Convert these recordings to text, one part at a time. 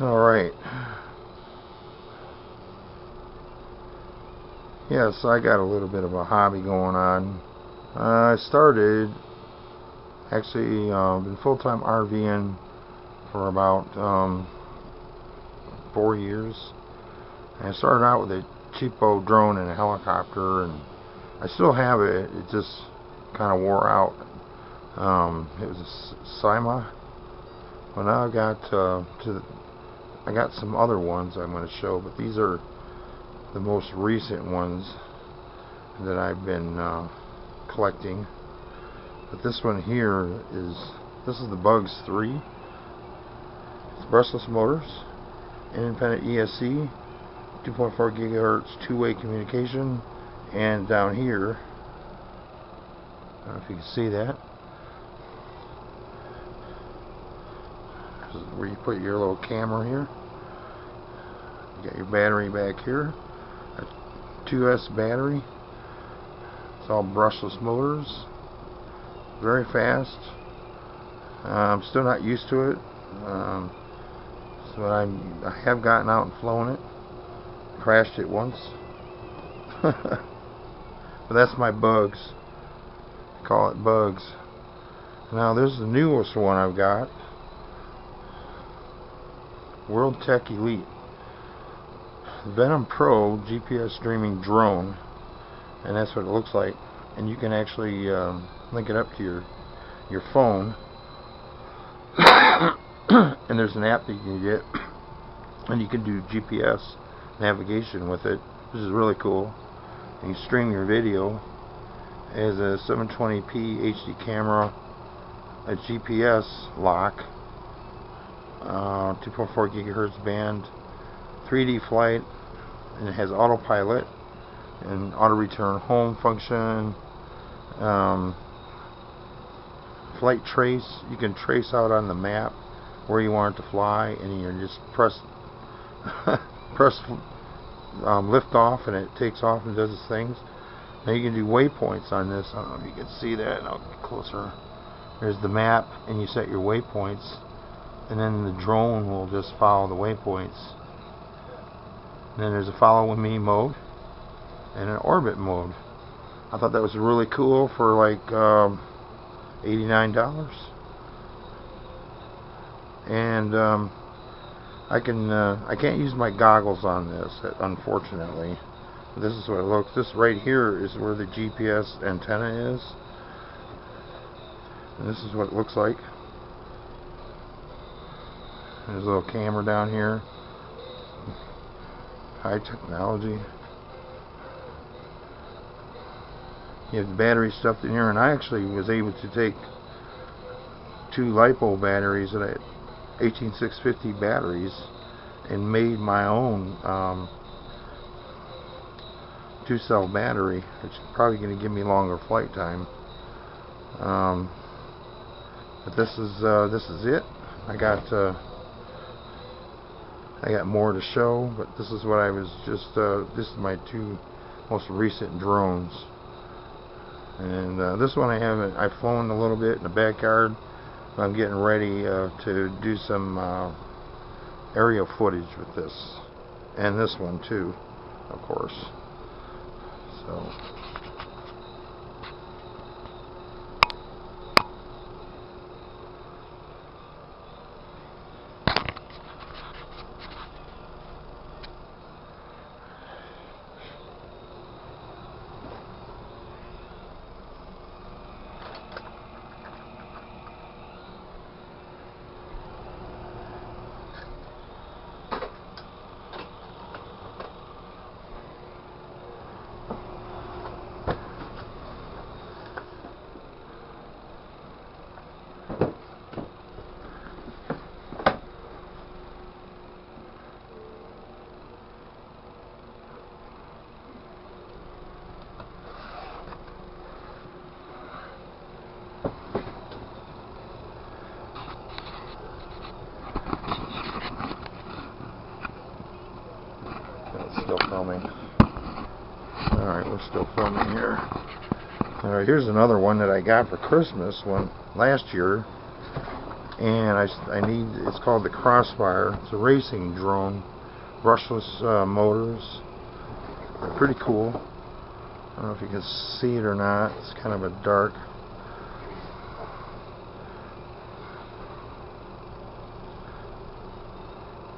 Alright. Yes, I got a little bit of a hobby going on. I started, actually, been full-time RVing for about 4 years. And I started out with a cheapo drone and a helicopter, and I still have it. It just kind of wore out. It was a Sima. Well, now I got some other ones I'm going to show, but these are the most recent ones that I've been collecting. But this one here this is the Bugs 3. It's brushless motors, independent ESC, 2.4 gigahertz two-way communication, and down here, I don't know if you can see that, this is where you put your little camera here. You got your battery back here, a 2S battery. It's all brushless motors, very fast. I'm still not used to it, so I have gotten out and flown it, crashed it once. But that's my Bugs. I call it Bugs. Now this is the newest one I've got, World Tech Elite Venom Pro GPS streaming drone, and that's what it looks like. And you can actually link it up to your phone, and there's an app that you can get, and you can do GPS navigation with it, which is really cool. And you stream your video as a 720p HD camera, a GPS lock, 2.4 gigahertz band, 3D flight, and it has autopilot and auto return home function, flight trace. You can trace out on the map where you want it to fly, and you just press lift off, and it takes off and does its things. Now you can do waypoints on this. I don't know if you can see that. I'll get closer. There's the map, and you set your waypoints, and then the drone will just follow the waypoints. And then there's a follow me mode and an orbit mode. I thought that was really cool for like $89. And I can't use my goggles on this, unfortunately. But this is what it looks. This right here is where the GPS antenna is, and this is what it looks like. There's a little camera down here. High technology. You have the battery stuffed in here, and I actually was able to take 2 LiPo batteries that I had 18650 batteries and made my own 2-cell battery, which is probably going to give me longer flight time. But this is it. I got more to show, but this is what I was just this is my 2 most recent drones. And this one I've flown a little bit in the backyard. I'm getting ready to do some aerial footage with this, and this one too, of course. So still filming. Alright, we're still filming here. Alright, here's another one that I got for Christmas last year. and it's called the Crossfire. It's a racing drone, brushless motors. They're pretty cool. I don't know if you can see it or not. It's kind of a dark.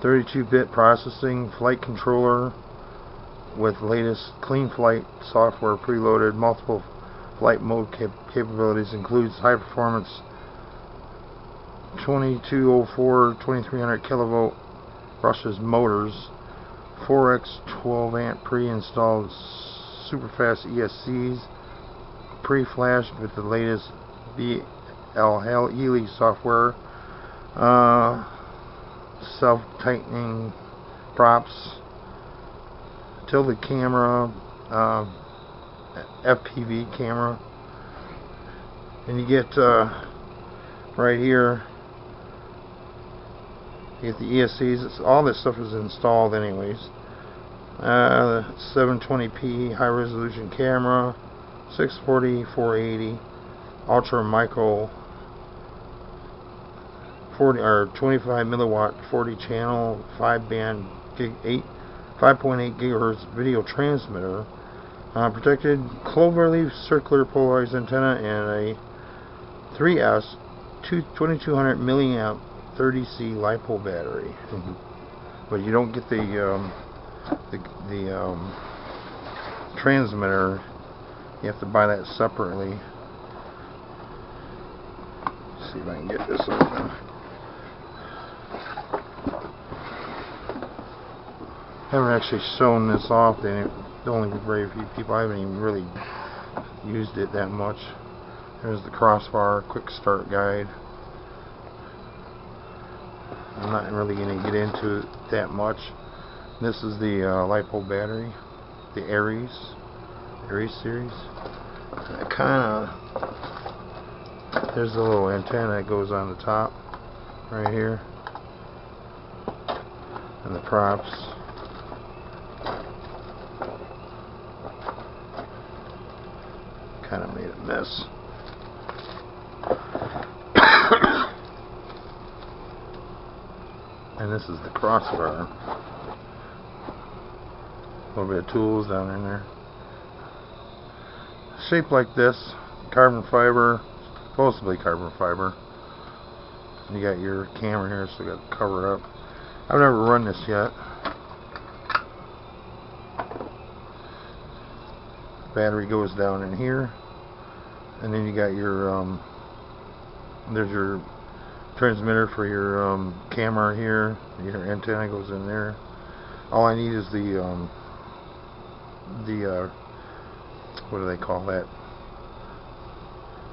"32-bit processing, flight controller with latest clean flight software preloaded, multiple flight mode capabilities, includes high performance 2204 2300 kilovolt brushless motors, 4x 12 amp pre-installed super fast ESCs, pre-flashed with the latest BL software, self-tightening props, tilted camera, FPV camera, and you get right here, you get the ESCs. All this stuff is installed anyways. 720p high resolution camera, 640 480 ultra micro 25 milliwatt 40 channel 5-band 5.8 gigahertz video transmitter, protected cloverleaf circular polarized antenna, and a 3S 2200 milliamp 30C LiPo battery. But you don't get the transmitter. You have to buy that separately. Let's see if I can get this open. I haven't actually shown this off. Only very few people. I haven't even really used it that much. There's the Crossfire quick start guide. I'm not really going to get into it that much. This is the LiPo battery, the Aries series. There's a little antenna that goes on the top right here, and the props. Kind of made a mess. And this is the Crossfire. A little bit of tools down in there. Shaped like this, carbon fiber, supposedly carbon fiber. You got your camera here, so you got to cover it up. I've never run this yet. Battery goes down in here, and then you got your there's your transmitter for your camera here. Your antenna goes in there. All I need is the what do they call that,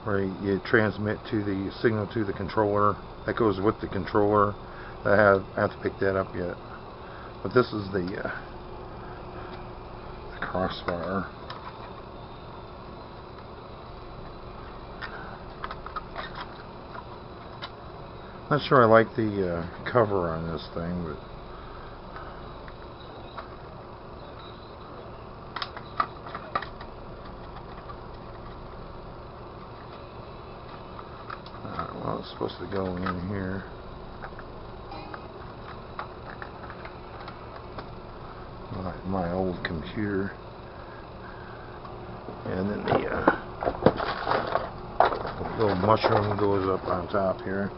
where you transmit to the signal to the controller. That goes with the controller. I have to pick that up yet. But this is the Crossfire. Not sure I like the cover on this thing, but well, it's supposed to go in here. My old computer, and then the little mushroom goes up on top here.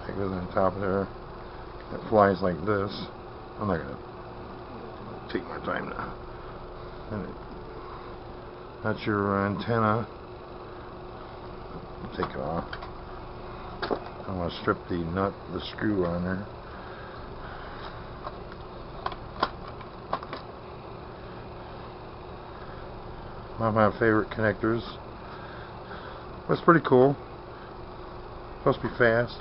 It goes on top of there. It flies like this. I'm not going to take my time now. That's your antenna. Take it off. I'm going to strip the screw on there. One of my favorite connectors. That's pretty cool. Supposed to be fast.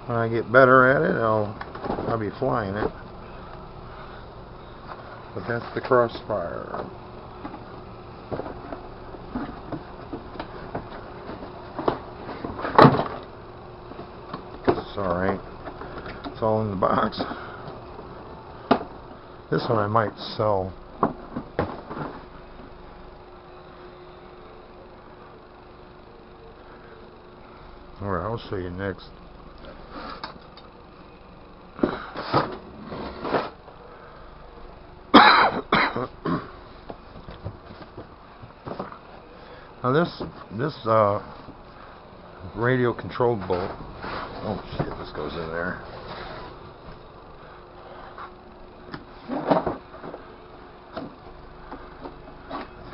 When I get better at it, I'll be flying it. But that's the Crossfire. It's alright. It's all in the box. This one I might sell. Alright, I'll show you next. Now this radio controlled boat. Oh shit, this goes in there.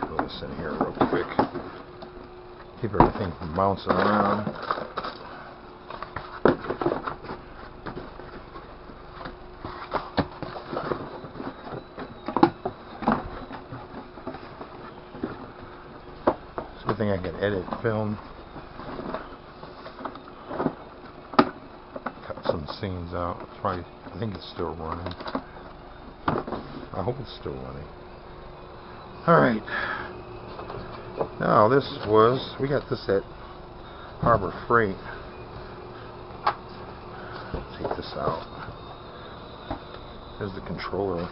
Throw this in here real quick. Keep everything from bouncing around. I think I can edit film, cut some scenes out. Probably, I think it's still running. I hope it's still running. Alright, now we got this at Harbor Freight. Take this out. There's the controller.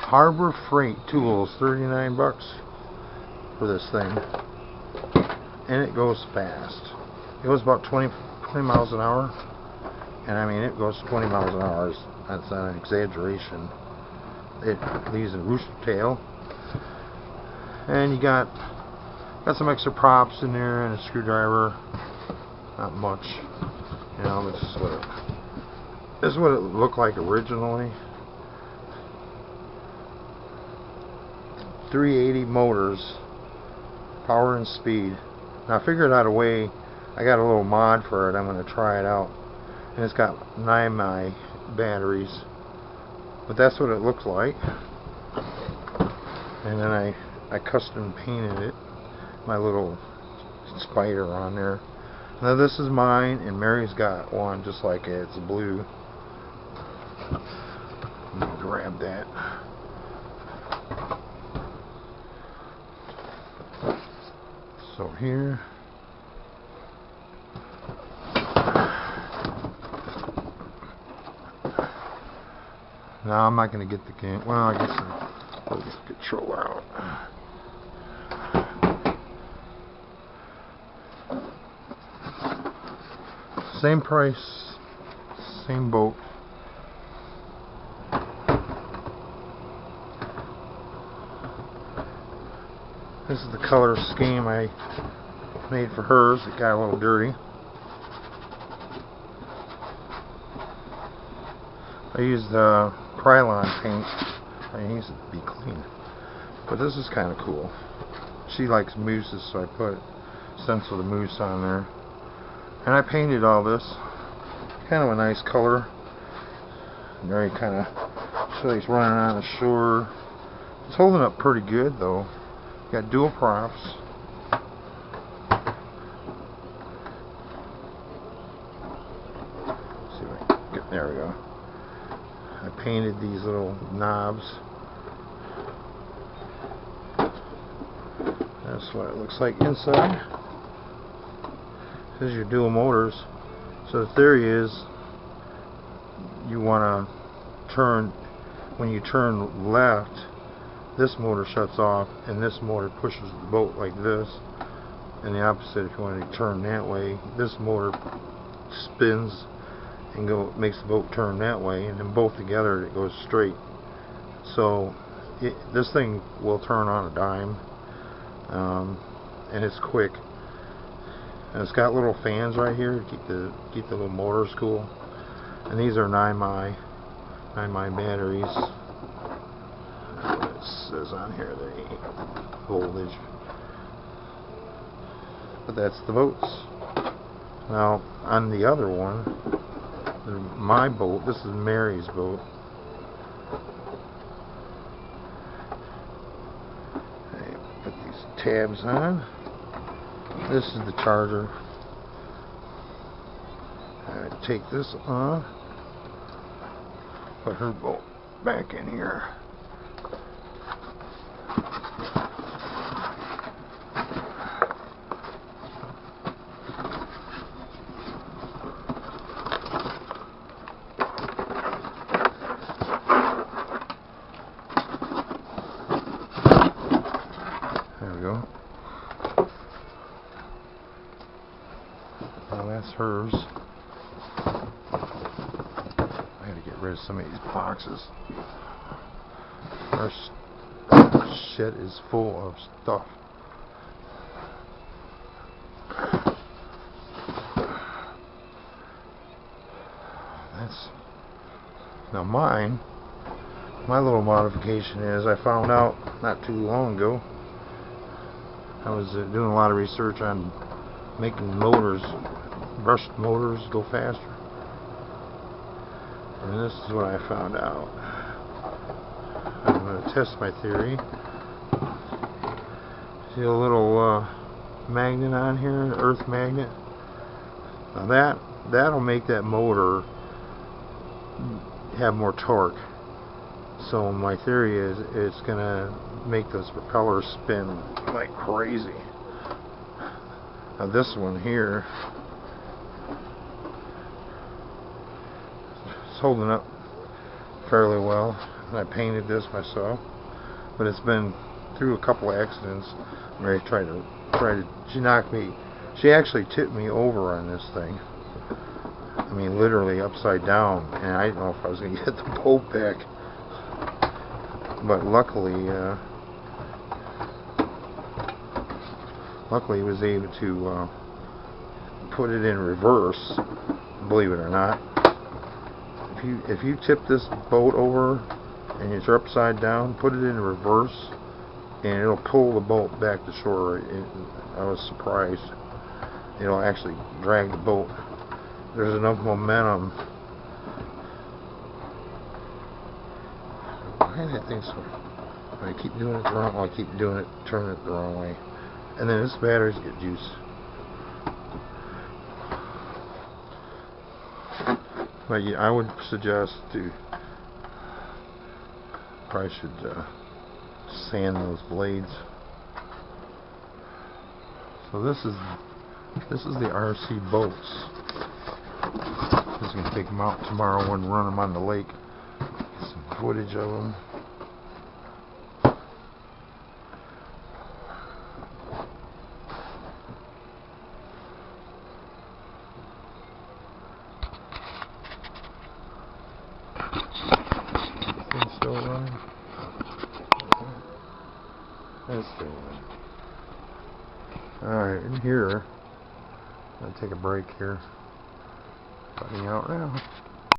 Harbor Freight tools, 39 bucks. For this thing, and it goes fast. It goes about 20 miles an hour, and I mean it goes 20 miles an hour. That's not an exaggeration. It leaves a rooster tail, and you got some extra props in there and a screwdriver. Not much, you know. This is what it looked like originally. 380 motors. Power and speed. Now I figured out a way. I got a little mod for it. I'm going to try it out, and it's got 9mm batteries, but that's what it looks like. And then I custom painted it, my little spider on there. Now this is mine, and Mary's got one just like it. It's blue. Let me grab that. So here, now I'm not going to get the game. Well, I guess I'll get the controller out. Same price, same boat. This is the color scheme I made for hers. It got a little dirty. I used Krylon paint. I used it to be clean. But this is kind of cool. She likes mooses, so I put stencil the moose on there. And I painted all this. Kind of a nice color. Very kind of, so he's running on the shore. It's holding up pretty good though. Got dual props. Let's see if I can get, there we go. I painted these little knobs. That's what it looks like inside. This is your dual motors. So the theory is you want to turn, when you turn left, this motor shuts off and this motor pushes the boat like this, and the opposite. If you want to turn that way, this motor spins and makes the boat turn that way, and then both together it goes straight. So this thing will turn on a dime, and it's quick, and it's got little fans right here to keep the little motors cool. And these are 9mm batteries. It says on here the voltage, but that's the boats. Now on the other one, my boat, this is Mary's boat. I put these tabs on. This is the charger. I take this off, put her boat back in here. That's hers. I gotta get rid of some of these boxes. Our shit is full of stuff. That's now mine. My little modification is I found out not too long ago. I was doing a lot of research on making motors, brushed motors, go faster. And this is what I found out. I'm going to test my theory. See a little magnet on here, an earth magnet. Now that'll make that motor have more torque. So my theory is it's going to make those propellers spin like crazy. Now this one here is holding up fairly well. I painted this myself, but it's been through a couple of accidents. Mary she actually tipped me over on this thing. I mean, literally upside down, and I didn't know if I was going to get the boat back. But luckily he was able to put it in reverse. Believe it or not, if you tip this boat over and it's upside down, put it in reverse, and it'll pull the boat back to shore. I was surprised. It'll actually drag the boat. There's enough momentum. Why did I think so? I keep doing it the wrong way. I keep doing it, turning it the wrong way. And then this batteries get juice. But yeah, I would suggest probably should sand those blades. So this is the RC boats. I'm just gonna take them out tomorrow and run them on the lake. Get some footage of them. Still running? That's still running. Alright, in here, I'll take a break here. Cutting out now.